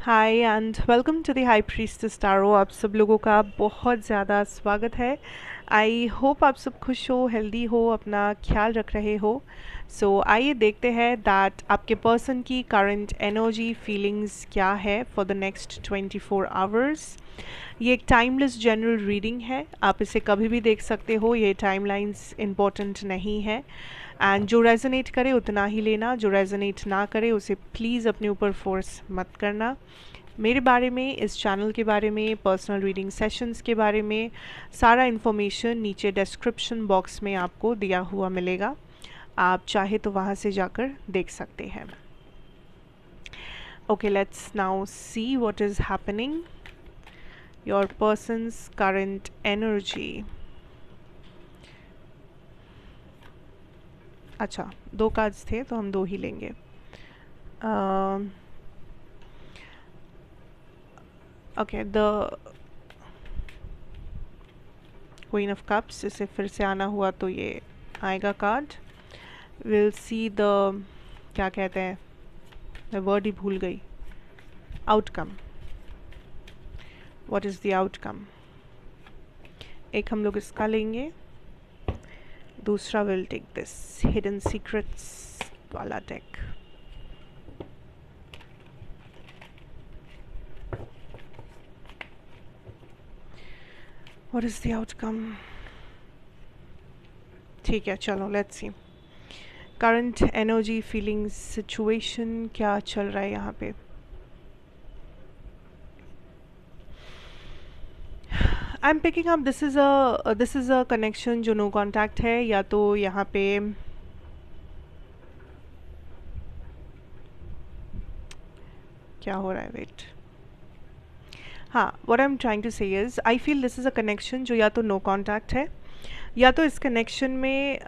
Hi and welcome to the high priestess tarot. आप सब लोगों का बहुत ज़्यादा स्वागत है। आई होप आप सब खुश हो, हेल्दी हो, अपना ख्याल रख रहे हो। सो आइए देखते हैं दैट आपके पर्सन की करंट एनर्जी फीलिंग्स क्या है फॉर द नेक्स्ट 24 आवर्स। ये एक टाइमलेस जनरल रीडिंग है, आप इसे कभी भी देख सकते हो, ये टाइमलाइंस इम्पॉर्टेंट नहीं है। एंड जो रेजोनेट करे उतना ही लेना, जो रेजोनेट ना करे उसे प्लीज़ अपने ऊपर फोर्स मत करना। मेरे बारे में, इस चैनल के बारे में, पर्सनल रीडिंग सेशंस के बारे में सारा इन्फॉर्मेशन नीचे डिस्क्रिप्शन बॉक्स में आपको दिया हुआ मिलेगा। आप चाहे तो वहाँ से जाकर देख सकते हैं। Okay, let's now see what is happening, your person's current energy. अच्छा, 2 कार्ड्स थे तो हम 2 ही लेंगे। Okay, the queen of cups, इसे फिर से आना हुआ तो ये आएगा कार्ड। विल सी द, क्या कहते हैं, मैं वर्ड ही भूल गई, outcome. What is the outcome? एक हम लोग इसका लेंगे, दूसरा will take this hidden secrets वाला deck. What is the outcome? ठीक है, चलो let's see current energy feelings situation क्या चल रहा है यहाँ पे। I am picking up this is a connection जो नो कॉन्टैक्ट है, या तो यहाँ पे क्या हो रहा है, वेट, हाँ, what I am trying to say is I feel this is a connection जो या तो नो कॉन्टैक्ट है, या तो इस कनेक्शन में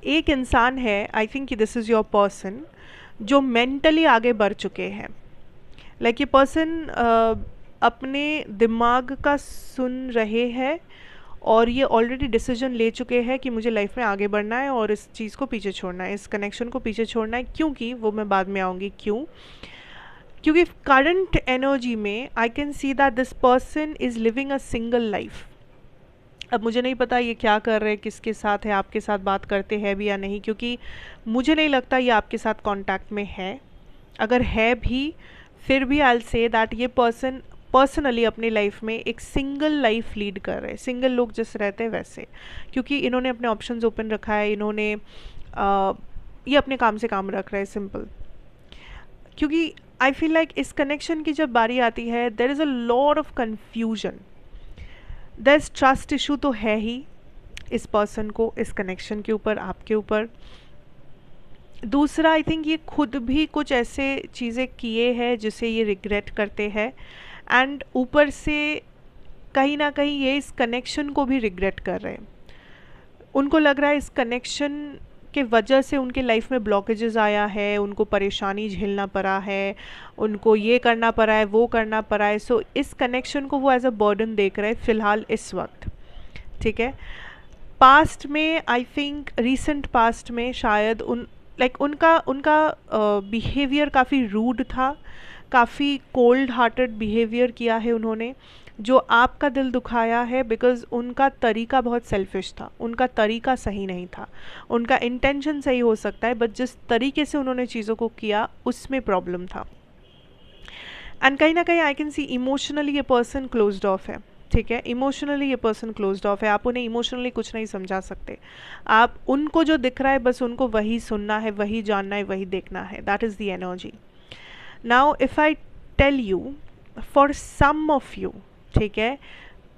एक इंसान है, आई थिंक कि दिस इज़ योर पर्सन, जो मेंटली आगे बढ़ चुके हैं। लाइक ये पर्सन अपने दिमाग का सुन रहे हैं और ये ऑलरेडी डिसीजन ले चुके हैं कि मुझे लाइफ में आगे बढ़ना है और इस चीज़ को पीछे छोड़ना है, इस कनेक्शन को पीछे छोड़ना है। क्योंकि वो मैं बाद में आऊँगी क्यों, क्योंकि करंट एनर्जी में I can see that this person is living a single life. अब मुझे नहीं पता ये क्या कर रहे हैं, किसके साथ है, आपके साथ बात करते हैं भी या नहीं, क्योंकि मुझे नहीं लगता ये आपके साथ कांटेक्ट में है। अगर है भी, फिर भी आई विल से दैट ये पर्सन पर्सनली अपनी लाइफ में एक सिंगल लाइफ लीड कर रहे हैं, सिंगल लोग जैसे रहते हैं वैसे, क्योंकि इन्होंने अपने ऑप्शंस ओपन रखा है, इन्होंने ये अपने काम से काम रख रहे हैं, सिंपल। क्योंकि आई फील लाइक इस कनेक्शन की जब बारी आती है, there is a lot of confusion, there is trust issue तो है ही इस पर्सन को, इस कनेक्शन के ऊपर, आपके ऊपर। दूसरा, आई थिंक ये खुद भी कुछ ऐसे चीज़ें किए हैं जिसे ये रिग्रेट करते हैं, एंड ऊपर से कहीं ना कहीं ये इस कनेक्शन को भी रिग्रेट कर रहे हैं। उनको लग रहा है इस कनेक्शन के वजह से उनके लाइफ में ब्लॉकेजेस आया है, उनको परेशानी झेलना पड़ा है, उनको ये करना पड़ा है, वो करना पड़ा है। सो इस कनेक्शन को वो एज अ बर्डन देख रहे हैं फ़िलहाल इस वक्त, ठीक है। पास्ट में, आई थिंक रिसेंट पास्ट में शायद उनका उनका बिहेवियर काफ़ी रूड था, काफ़ी कोल्ड हार्टेड बिहेवियर किया है उन्होंने, जो आपका दिल दुखाया है, बिकॉज़ उनका तरीका बहुत सेल्फिश था, उनका तरीका सही नहीं था। उनका इंटेंशन सही हो सकता है, बट जिस तरीके से उन्होंने चीज़ों को किया उसमें प्रॉब्लम था। एंड कहीं ना कहीं आई कैन सी इमोशनली ये पर्सन क्लोज्ड ऑफ है, ठीक है। इमोशनली ये पर्सन क्लोज्ड ऑफ है, आप उन्हें इमोशनली कुछ नहीं समझा सकते। आप उनको जो दिख रहा है बस उनको वही सुनना है, वही जानना है, वही देखना है। That is the energy. Now if I tell you, for some of you, ठीक है,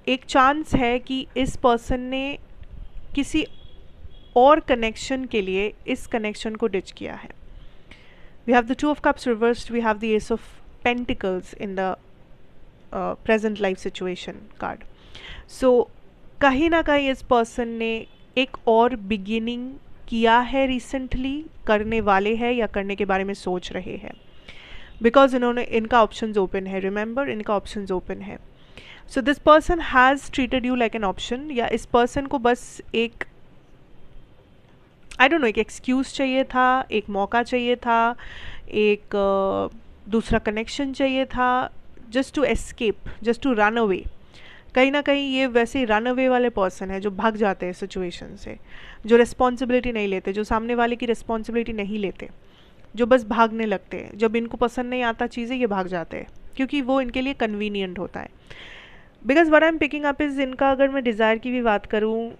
एक चांस है कि इस पर्सन ने किसी और कनेक्शन के लिए इस कनेक्शन को डिच किया है। We have the two of cups reversed, we have the ace of pentacles in the present life situation card. So कहीं ना कहीं इस पर्सन ने एक और बिगिनिंग किया है, रिसेंटली करने वाले हैं या करने के बारे में सोच रहे हैं, बिकॉज इन्होंने, इनका ऑप्शंस ओपन है, रिमेंबर इनका ऑप्शंस ओपन है। So this person has treated you like an option, या इस पर्सन को बस एक आई डोंट नो, एक एक्सक्यूज़ चाहिए था, एक मौका चाहिए था, एक दूसरा कनेक्शन चाहिए था, just to escape, just to run away. कहीं ना कहीं ये वैसे ही रन अवे वाले पर्सन है जो भाग जाते हैं सिचुएशन से, जो रिस्पॉन्सिबिलिटी नहीं लेते, जो सामने वाले की रिस्पॉन्सिबिलिटी नहीं लेते, जो बस भागने लगते हैं। जब इनको पसंद नहीं आता चीज़ें, ये भाग जाते हैं क्योंकि वो इनके लिए कन्वीनियंट होता है। Because what I am picking up is, इनका अगर मैं डिज़ायर की भी बात करूँ,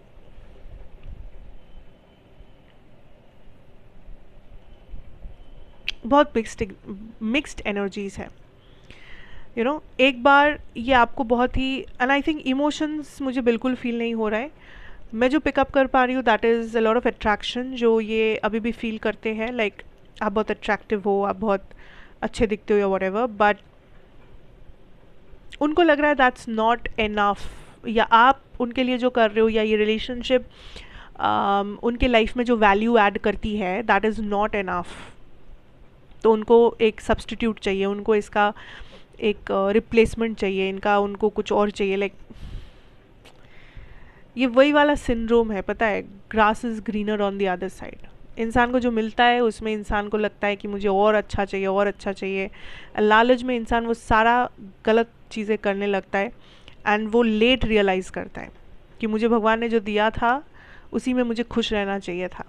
बहुत मिक्स्ड एनर्जीज है। यू नो, एक बार ये आपको बहुत ही, एंड आई थिंक इमोशंस मुझे बिल्कुल फील नहीं हो रहा है। मैं जो पिकअप कर पा रही हूँ that is a lot of attraction, जो ये अभी भी फील करते हैं। लाइक आप बहुत अट्रैक्टिव हो, आप बहुत अच्छे दिखते हो या वट एवर, बट उनको लग रहा है दैट्स नॉट इनफ, या आप उनके लिए जो कर रहे हो, या ये रिलेशनशिप उनके लाइफ में जो वैल्यू ऐड करती है, दैट इज़ नॉट इनफ। तो उनको एक सब्स्टिट्यूट चाहिए, उनको इसका एक रिप्लेसमेंट चाहिए, इनका उनको कुछ और चाहिए। लाइक ये वही वाला सिंड्रोम है, पता है, grass is greener on the other side. इंसान को जो मिलता है उसमें इंसान को लगता है कि मुझे और अच्छा चाहिए, और अच्छा चाहिए। लालच में इंसान वो सारा गलत चीज़ें करने लगता है, एंड वो लेट रियलाइज़ करता है कि मुझे भगवान ने जो दिया था उसी में मुझे खुश रहना चाहिए था।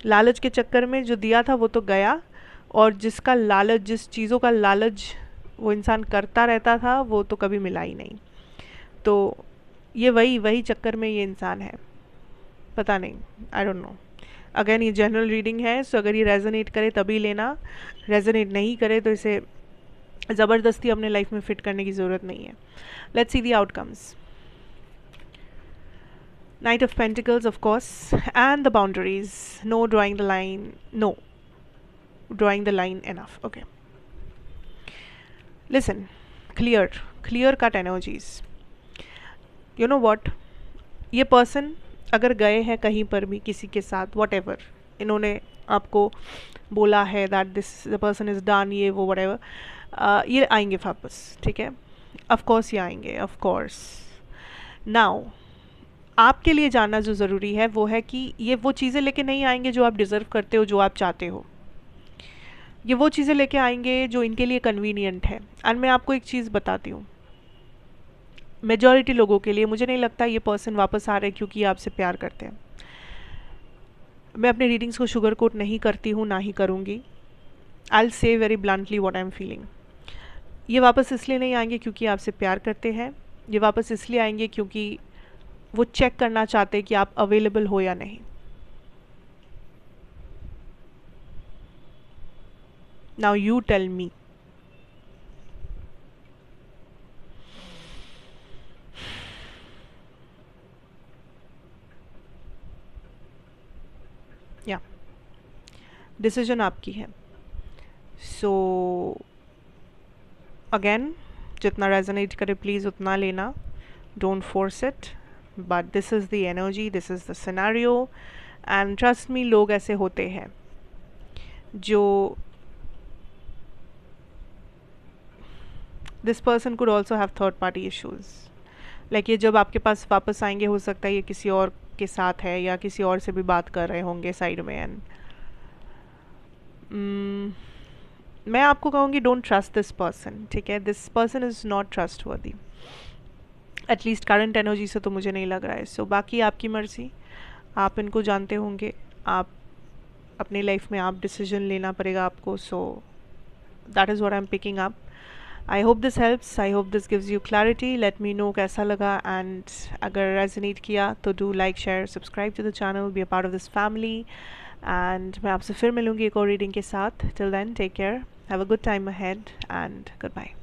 लालच के चक्कर में जो दिया था वो तो गया, और जिसका लालच, जिस चीज़ों का लालच वो इंसान करता रहता था, वो तो कभी मिला ही नहीं। तो ये वही चक्कर में ये इंसान है, पता नहीं, आई डोंट नो। अगेन ये जनरल रीडिंग है, सो अगर ये रेजोनेट करे तभी लेना, रेजोनेट नहीं करे तो इसे ज़बरदस्ती अपने लाइफ में फिट करने की ज़रूरत नहीं है। Let's see the outcomes. Knight of Pentacles, of course, and the boundaries. No drawing the line. No, drawing the line enough. Okay. Listen, clear cut energies. You know what? ये person अगर गए हैं कहीं पर भी किसी के साथ, वट एवर, इन्होंने आपको बोला है that this the person is done, ये वो वट एवर, ये आएंगे वापस, ठीक है, ऑफकोर्स ये आएंगे, ऑफकोर्स। नाउ आपके लिए जानना जो ज़रूरी है वो है कि ये वो चीज़ें लेके नहीं आएंगे जो आप डिज़र्व करते हो, जो आप चाहते हो। ये वो चीज़ें लेके आएंगे जो इनके लिए कन्वीनियंट है। एंड मैं आपको एक चीज़ बताती हूँ, मेजॉरिटी लोगों के लिए मुझे नहीं लगता ये पर्सन वापस आ रहे क्योंकि ये आपसे प्यार करते हैं। मैं अपने रीडिंग्स को शुगर कोट नहीं करती हूँ, ना ही करूँगी। I will say very bluntly what I am feeling. ये वापस इसलिए नहीं आएंगे क्योंकि आपसे प्यार करते हैं, ये वापस इसलिए आएंगे क्योंकि वो चेक करना चाहते हैं कि आप अवेलेबल हो या नहीं। Now you tell me. या डिसीजन आपकी है। सो अगेन, जितना रेजोनेट करे प्लीज़ उतना लेना, don't force it, but this is the energy, this is the scenario, and trust me, लोग ऐसे होते हैं जो, this person could also have third party issues. Like ये जब आपके पास वापस आएंगे, हो सकता है ये किसी और के साथ है या किसी और से भी बात कर रहे होंगे साइड में। एंड मैं आपको कहूँगी डोंट ट्रस्ट दिस पर्सन, ठीक है, this person is not trust वर्दी, एटलीस्ट करंट एनर्जी से तो मुझे नहीं लग रहा है। सो बाकी आपकी मर्ज़ी, आप इनको जानते होंगे, आप अपनी लाइफ में आप डिसीजन लेना पड़ेगा आपको। So that is what I am picking up. I hope this helps, I hope this gives you clarity. Let me know कैसा लगा, एंड अगर रेजोनेट किया तो do like, share, subscribe to the channel, be a part of this family. And मैं आपसे फिर मिलूँगी एक और रीडिंग के साथ। Till then take care, have a good time ahead, and good bye.